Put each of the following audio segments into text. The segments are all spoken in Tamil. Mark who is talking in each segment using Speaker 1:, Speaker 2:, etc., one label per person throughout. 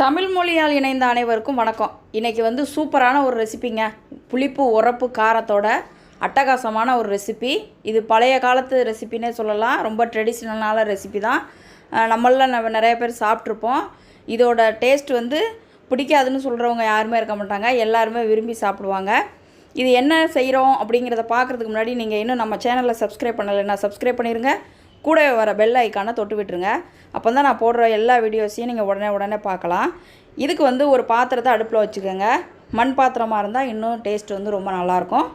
Speaker 1: தமிழ் மொழியால் இணைந்த அனைவருக்கும் வணக்கம். இன்றைக்கி வந்து சூப்பரான ஒரு ரெசிபிங்க. புளிப்பு உரப்பு காரத்தோட அட்டகாசமான ஒரு ரெசிபி. இது பழைய காலத்து ரெசிபின்னே சொல்லலாம். ரொம்ப ட்ரெடிஷ்னலான ரெசிபி தான். நம்ம நிறைய பேர் சாப்பிட்ருப்போம். இதோட டேஸ்ட் வந்து பிடிக்காதுன்னு சொல்கிறவங்க யாருமே இருக்க மாட்டாங்க. எல்லாருமே விரும்பி சாப்பிடுவாங்க. இது என்ன செய்கிறோம் அப்படிங்கிறத பார்க்குறதுக்கு முன்னாடி நீங்கள் இன்னும் நம்ம சேனலில் சப்ஸ்கிரைப் பண்ணலைன்னா சப்ஸ்கிரைப் பண்ணிடுங்க. கூட வர பெல் ஐக்கானை தொட்டு விட்டுருங்க. அப்போ தான் நான் போடுற எல்லா வீடியோஸையும் நீங்கள் உடனே பார்க்கலாம். இதுக்கு வந்து ஒரு பாத்திரத்தை அடுப்பில் வச்சுக்கோங்க. மண் பாத்திரமாக இருந்தால் இன்னும் டேஸ்ட் வந்து ரொம்ப நல்லாயிருக்கும்.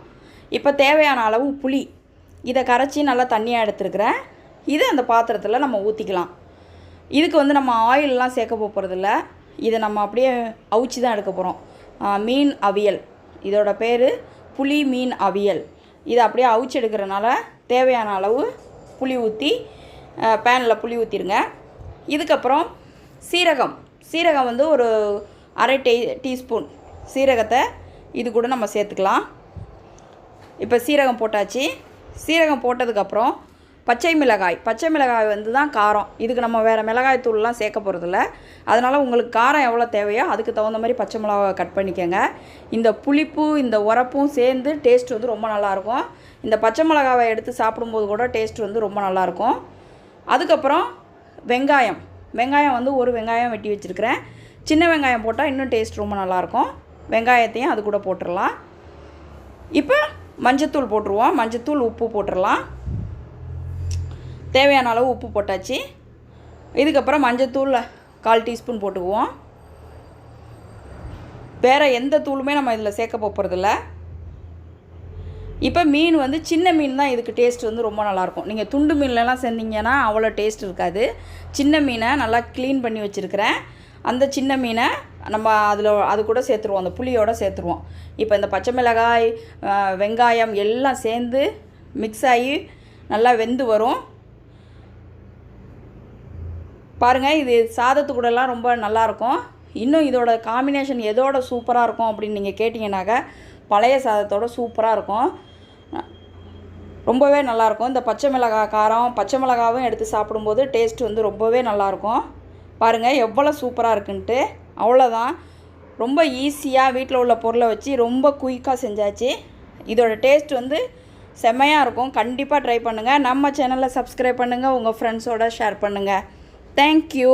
Speaker 1: இப்போ தேவையான அளவு புளி இதை கரைச்சி நல்லா தண்ணியாக எடுத்துருக்கிறேன். இதை அந்த பாத்திரத்தில் நம்ம ஊற்றிக்கலாம். இதுக்கு வந்து நம்ம ஆயிலெலாம் சேர்க்க போகிறதில்ல. இதை நம்ம அப்படியே அவிச்சு தான் எடுக்க போகிறோம். மீன் அவியல் இதோட பேர் புளி மீன் அவியல். இதை அப்படியே அவிச்சு எடுக்கிறனால தேவையான அளவு புளி ஊற்றி பேனில் புளி ஊற்றிடுங்க. இதுக்கப்புறம் சீரகம் வந்து ஒரு அரை டீஸ்பூன் சீரகத்தை இது கூட நம்ம சேர்த்துக்கலாம். இப்போ சீரகம் போட்டாச்சு. சீரகம் போட்டதுக்கப்புறம் பச்சை மிளகாய் வந்து தான் காரம். இதுக்கு நம்ம வேறு மிளகாய் தூள்லாம் சேர்க்க போகிறதில்ல. அதனால் உங்களுக்கு காரம் எவ்வளோ தேவையோ அதுக்கு தகுந்த மாதிரி பச்சை மிளகாய் கட் பண்ணிக்கோங்க. இந்த புளிப்பு இந்த உரப்பும் சேர்ந்து டேஸ்ட் வந்து ரொம்ப நல்லாயிருக்கும். இந்த பச்சை மிளகாவை எடுத்து சாப்பிடும்போது கூட டேஸ்ட் வந்து ரொம்ப நல்லாயிருக்கும். அதுக்கப்புறம் வெங்காயம் வந்து ஒரு வெங்காயம் வெட்டி வச்சுருக்கிறேன். சின்ன வெங்காயம் போட்டால் இன்னும் டேஸ்ட் ரொம்ப நல்லாயிருக்கும். வெங்காயத்தையும் அது கூட போட்டுடலாம். இப்போ மஞ்சத்தூள் போட்டுருவோம். மஞ்சத்தூள் உப்பு போட்டுடலாம். தேவையான அளவு உப்பு போட்டாச்சு. இதுக்கப்புறம் மஞ்சத்தூள் 1/4 டீஸ்பூன் போட்டுக்குவோம். வேறு எந்த தூளுமே நம்ம இதில் சேர்க்க போகிறதில்ல. இப்போ மீன் வந்து சின்ன மீன் தான் இதுக்கு டேஸ்ட் வந்து ரொம்ப நல்லாயிருக்கும். நீங்கள் துண்டு மீன்லலாம் செஞ்சீங்கன்னா அவ்வளோ டேஸ்ட் இருக்காது. சின்ன மீனை நல்லா க்ளீன் பண்ணி வச்சுருக்கிறேன். அந்த சின்ன மீனை நம்ம அது கூட சேர்த்துருவோம். அந்த புளியோடு சேர்த்துருவோம். இப்போ இந்த பச்சை மிளகாய் வெங்காயம் எல்லாம் சேர்ந்து மிக்ஸ் ஆகி நல்லா வெந்து வரும். பாருங்கள், இது சாதத்து கூடலாம் ரொம்ப நல்லாயிருக்கும். இன்னும் இதோட காம்பினேஷன் எதோட சூப்பராக இருக்கும் அப்படின்னு நீங்கள் கேட்டிங்கனாக்கா பழைய சாதத்தோட சூப்பராக இருக்கும். ரொம்பவே நல்லாயிருக்கும். இந்த பச்சை மிளகாய் காரம் பச்சை மிளகாவும் எடுத்து சாப்பிடும்போது டேஸ்ட் வந்து ரொம்பவே நல்லாயிருக்கும். பாருங்கள் எவ்வளோ சூப்பராக இருக்குன்ட்டு. அவ்வளோதான், ரொம்ப ஈஸியாக வீட்டில் உள்ள பொருளை வச்சு ரொம்ப குயிக்காக செஞ்சாச்சு. இதோட டேஸ்ட் வந்து செம்மையாக இருக்கும். கண்டிப்பாக ட்ரை பண்ணுங்கள். நம்ம சேனலை சப்ஸ்கிரைப் பண்ணுங்கள். உங்கள் ஃப்ரெண்ட்ஸோடு ஷேர் பண்ணுங்கள். தேங்க்யூ.